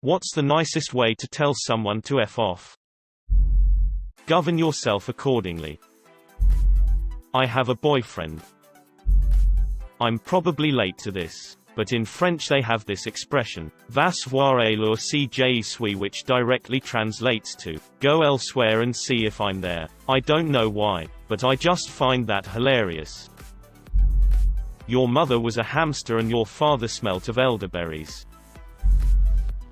What's the nicest way to tell someone to F off? Govern yourself accordingly. I have a boyfriend. I'm probably late to this, but in French they have this expression, va se voir ailleurs si j'y suis, which directly translates to, go elsewhere and see if I'm there. I don't know why, but I just find that hilarious. Your mother was a hamster and your father smelt of elderberries.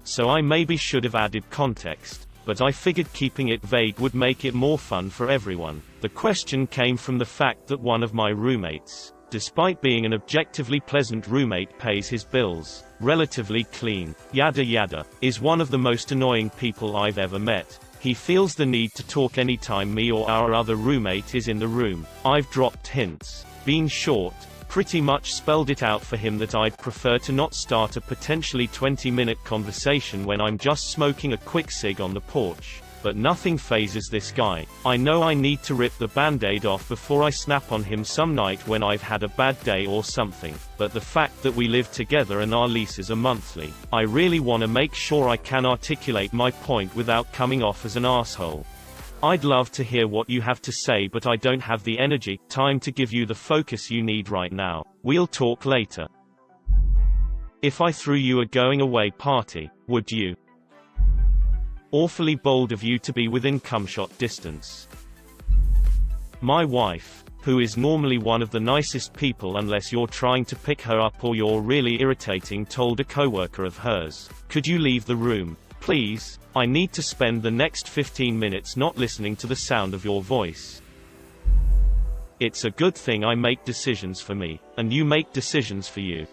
So I maybe should have added context, but I figured keeping it vague would make it more fun for everyone. The question came from the fact that one of my roommates, despite being an objectively pleasant roommate, pays his bills, relatively clean, yada yada, is one of the most annoying people I've ever met. He feels the need to talk anytime me or our other roommate is in the room. I've dropped hints, been short, pretty much spelled it out for him that I'd prefer to not start a potentially 20-minute conversation when I'm just smoking a quick cig on the porch. But nothing phases this guy. I know I need to rip the band-aid off before I snap on him some night when I've had a bad day or something, but the fact that we live together and our leases are monthly, I really want to make sure I can articulate my point without coming off as an asshole. I'd love to hear what you have to say, but I don't have the energy, time to give you the focus you need right now. We'll talk later. If I threw you a going-away party, would you? Awfully bold of you to be within cumshot distance. My wife, who is normally one of the nicest people unless you're trying to pick her up or you're really irritating, told a coworker of hers, "Could you leave the room, please? I need to spend the next 15 minutes not listening to the sound of your voice." It's a good thing I make decisions for me, and you make decisions for you.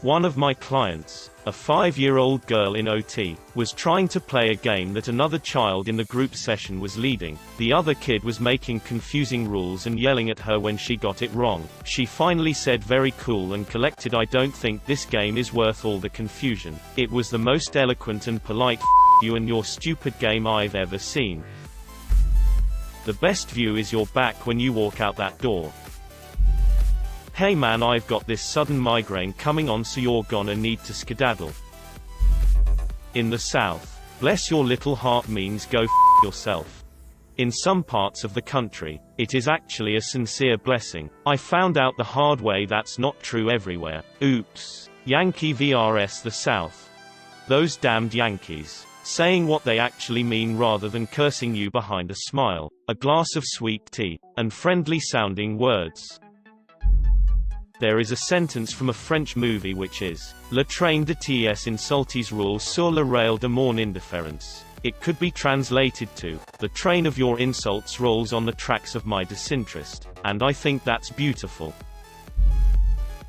One of my clients, a 5-year-old girl in OT, was trying to play a game that another child in the group session was leading. The other kid was making confusing rules and yelling at her when she got it wrong. She finally said very cool and collected, "I don't think this game is worth all the confusion." It was the most eloquent and polite you and your stupid game I've ever seen. The best view is your back when you walk out that door. "Hey man, I've got this sudden migraine coming on, so you're gonna need to skedaddle." In the South, "bless your little heart" means go yourself. In some parts of the country, it is actually a sincere blessing. I found out the hard way that's not true everywhere. Oops. Yankee vs the South. Those damned Yankees. Saying what they actually mean rather than cursing you behind a smile, a glass of sweet tea, and friendly sounding words. There is a sentence from a French movie which is, "Le train de tes insultes roule sur le rail de mon indifférence." It could be translated to, "The train of your insults rolls on the tracks of my disinterest," and I think that's beautiful.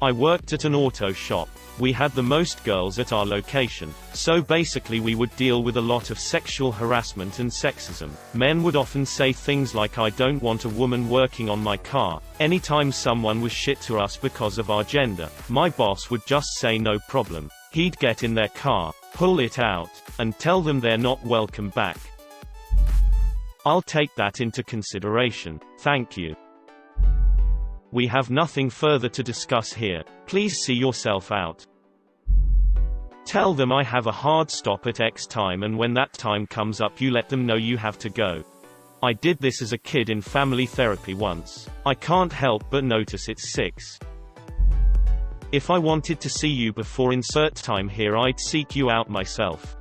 I worked at an auto shop. We had the most girls at our location, so basically we would deal with a lot of sexual harassment and sexism. Men would often say things like, "I don't want a woman working on my car." Anytime someone was shit to us because of our gender, my boss would just say no problem. He'd get in their car, pull it out, and tell them they're not welcome back. I'll take that into consideration, thank you. We have nothing further to discuss here, please see yourself out. Tell them I have a hard stop at X time, and when that time comes up you let them know you have to go. I did this as a kid in family therapy once. I can't help but notice it's 6. If I wanted to see you before insert time here, I'd seek you out myself.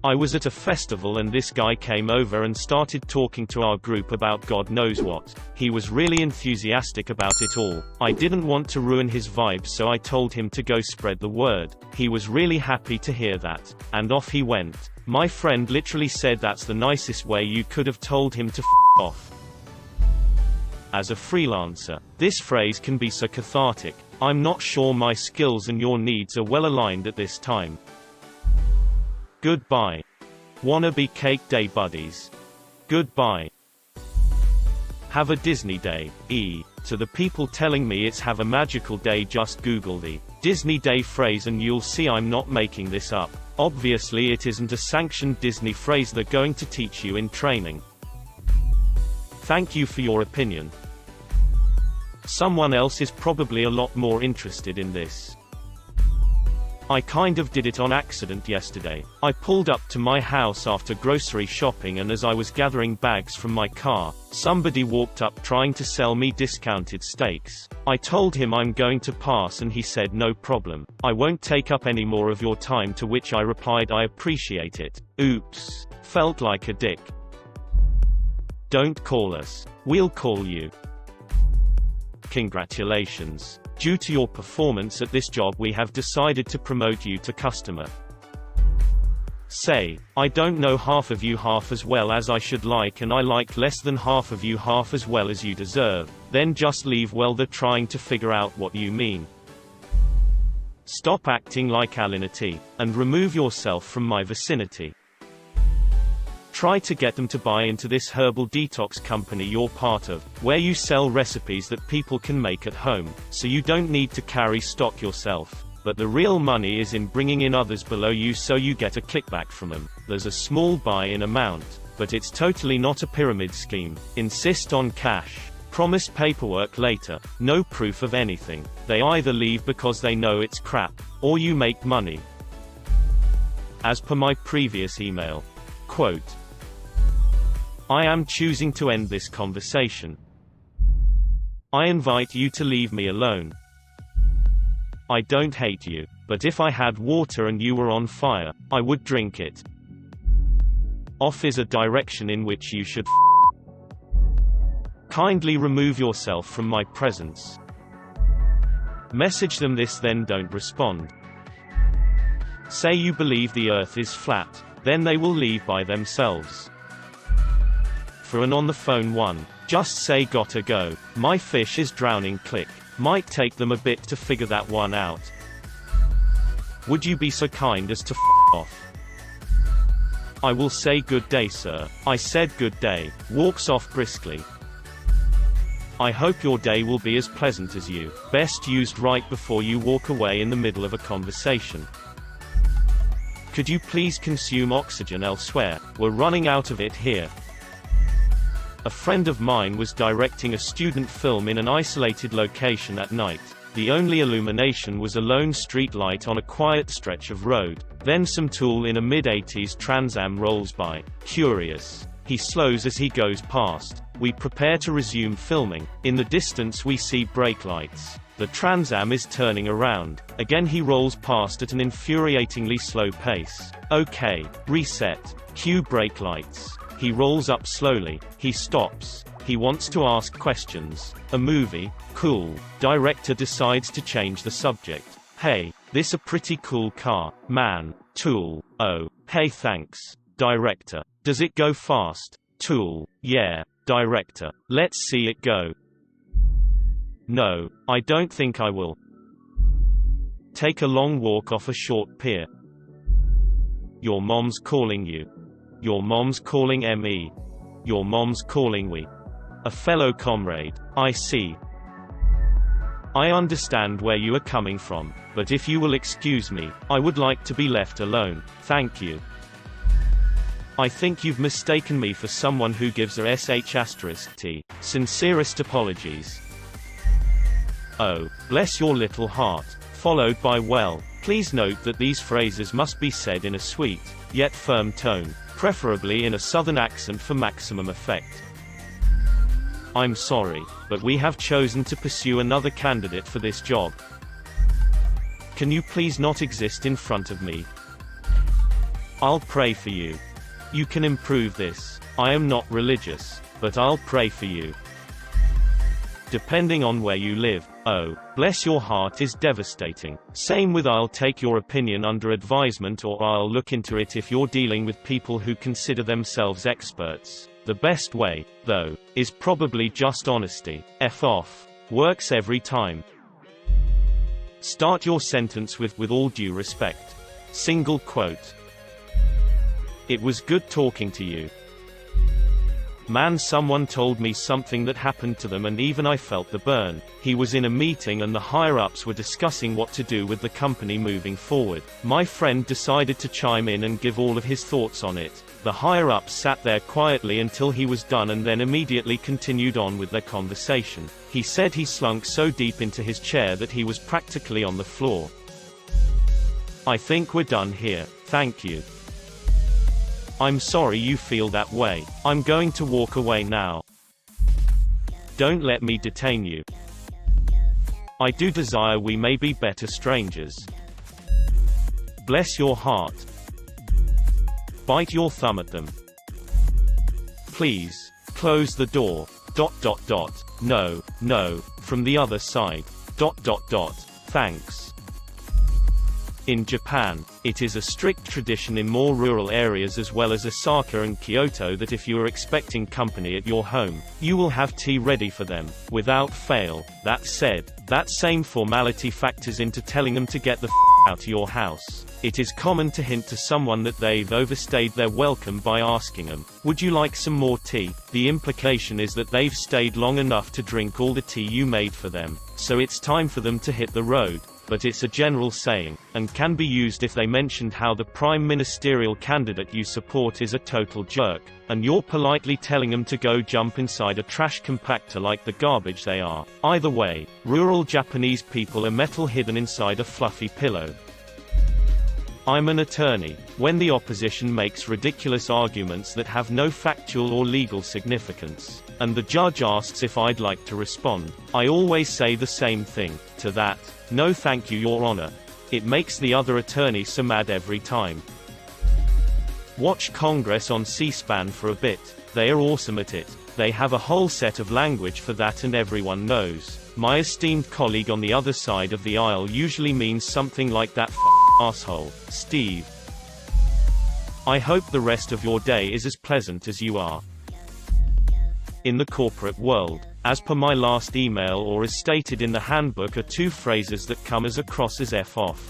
I was at a festival and this guy came over and started talking to our group about God knows what. He was really enthusiastic about it all. I didn't want to ruin his vibe, so I told him to go spread the word. He was really happy to hear that. And off he went. My friend literally said that's the nicest way you could have told him to f off. As a freelancer, this phrase can be so cathartic. I'm not sure my skills and your needs are well aligned at this time. Goodbye. Wanna be cake day buddies? Goodbye. Have a Disney day. To the people telling me it's have a magical day, just Google the Disney Day phrase and you'll see I'm not making this up. Obviously it isn't a sanctioned Disney phrase they're going to teach you in training. Thank you for your opinion. Someone else is probably a lot more interested in this. I kind of did it on accident yesterday. I pulled up to my house after grocery shopping, and as I was gathering bags from my car, somebody walked up trying to sell me discounted steaks. I told him I'm going to pass and he said no problem. I won't take up any more of your time, to which I replied I appreciate it. Oops. Felt like a dick. Don't call us. We'll call you. Congratulations. Due to your performance at this job, we have decided to promote you to customer. Say, I don't know half of you half as well as I should like, and I like less than half of you half as well as you deserve. Then just leave while they're trying to figure out what you mean. Stop acting like Alinity, and remove yourself from my vicinity. Try to get them to buy into this herbal detox company you're part of, where you sell recipes that people can make at home, so you don't need to carry stock yourself. But the real money is in bringing in others below you so you get a kickback from them. There's a small buy-in amount, but it's totally not a pyramid scheme. Insist on cash. Promise paperwork later. No proof of anything. They either leave because they know it's crap, or you make money. As per my previous email. Quote, I am choosing to end this conversation. I invite you to leave me alone. I don't hate you, but if I had water and you were on fire, I would drink it. Off is a direction in which you should kindly remove yourself from my presence. Message them this, then don't respond. Say you believe the earth is flat, then they will leave by themselves. For an on the phone one, just say gotta go, my fish is drowning. Click. Might take them a bit to figure that one out. Would you be so kind as to off? I will say good day sir. I said good day. Walks off briskly. I hope your day will be as pleasant as you. Best used right before you walk away in the middle of a conversation. Could you please consume oxygen elsewhere? We're running out of it here. A friend of mine was directing a student film in an isolated location at night. The only illumination was a lone street light on a quiet stretch of road. Then some tool in a mid-80s Trans Am rolls by. Curious. He slows as he goes past. We prepare to resume filming. In the distance we see brake lights. The Trans Am is turning around. Again he rolls past at an infuriatingly slow pace. Okay. Reset. Cue brake lights. He rolls up slowly. He stops. He wants to ask questions. A movie? Cool. Director decides to change the subject. Hey, this a pretty cool car, man. Tool. Oh. Hey thanks. Director. Does it go fast? Tool. Yeah. Director. Let's see it go. No, I don't think I will. Take a long walk off a short pier. Your mom's calling you. Your mom's calling me. Your mom's calling we. A fellow comrade. I see. I understand where you are coming from, but if you will excuse me, I would like to be left alone. Thank you. I think you've mistaken me for someone who gives a sh*t. Sincerest apologies. Oh, bless your little heart. Followed by well, please note that these phrases must be said in a sweet, yet firm tone, preferably in a southern accent for maximum effect. I'm sorry, but we have chosen to pursue another candidate for this job. Can you please not exist in front of me? I'll pray for you. You can improve this. I am not religious, but I'll pray for you. Depending on where you live, oh, bless your heart is devastating. Same with I'll take your opinion under advisement, or I'll look into it if you're dealing with people who consider themselves experts. The best way, though, is probably just honesty. F off. Works every time. Start your sentence with all due respect. Single quote. It was good talking to you. Man, someone told me something that happened to them and even I felt the burn. He was in a meeting and the higher-ups were discussing what to do with the company moving forward. My friend decided to chime in and give all of his thoughts on it. The higher-ups sat there quietly until he was done and then immediately continued on with their conversation. He said he slunk so deep into his chair that he was practically on the floor. I think we're done here, thank you. I'm sorry you feel that way. I'm going to walk away now. Don't let me detain you. I do desire we may be better strangers. Bless your heart. Bite your thumb at them. Please, close the door. ... No, no, from the other side. ... Thanks. In Japan, it is a strict tradition in more rural areas as well as Osaka and Kyoto that if you are expecting company at your home, you will have tea ready for them, without fail. That said, that same formality factors into telling them to get the out of your house. It is common to hint to someone that they've overstayed their welcome by asking them, "Would you like some more tea?" The implication is that they've stayed long enough to drink all the tea you made for them, so it's time for them to hit the road. But it's a general saying, and can be used if they mentioned how the prime ministerial candidate you support is a total jerk, and you're politely telling them to go jump inside a trash compactor like the garbage they are. Either way, rural Japanese people are metal hidden inside a fluffy pillow. I'm an attorney. When the opposition makes ridiculous arguments that have no factual or legal significance, and the judge asks if I'd like to respond, I always say the same thing. To that, "No thank you, Your Honor." It makes the other attorney so mad every time. Watch Congress on C-SPAN for a bit. They are awesome at it. They have a whole set of language for that and everyone knows. My esteemed colleague on the other side of the aisle usually means something like that asshole, Steve. I hope the rest of your day is as pleasant as you are. In the corporate world, as per my last email or as stated in the handbook, are two phrases that come as across as F off.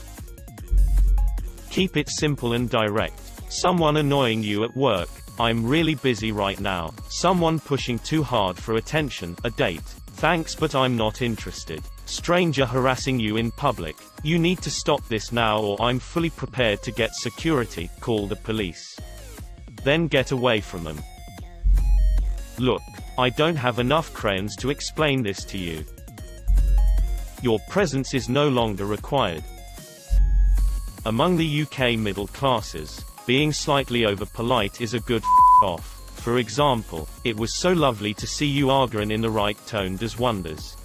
Keep it simple and direct. Someone annoying you at work, "I'm really busy right now." Someone pushing too hard for attention, a date, "Thanks but I'm not interested." Stranger harassing you in public, "You need to stop this now or I'm fully prepared to get security, call the police." Then get away from them. Look, I don't have enough crayons to explain this to you. Your presence is no longer required. Among the UK middle classes, being slightly over-polite is a good off. For example, "It was so lovely to see you arguing in the right tone does wonders."